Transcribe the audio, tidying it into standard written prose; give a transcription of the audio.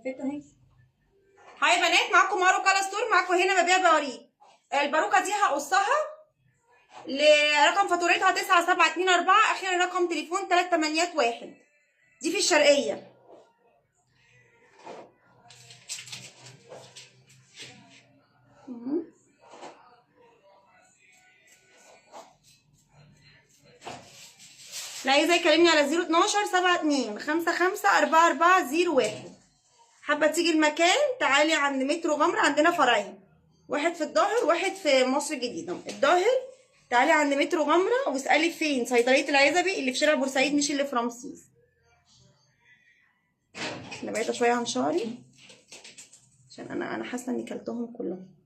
اهي. هاي يا بنات، معاكم مارو كالا ستور، معاكم هنا ببيع بواريك. الباروكه دي هقصها لرقم فاتورتها 9724، اخر رقم تليفون 381. دي في الشرقيه. لا عايزه يكلمني على 012 72 55 4401. حابه تيجي المكان تعالي عند مترو غمر، عندنا فرعين، واحد في الظاهر واحد في مصر الجديده. الظاهر تعالي عند مترو غمره واسالي فين صيدليه العزبي اللي في شارع بورسعيد، مش اللي في رمسيس. انا بعيده شويه عن شعري عشان انا حاسه اني كلتهم كلهم.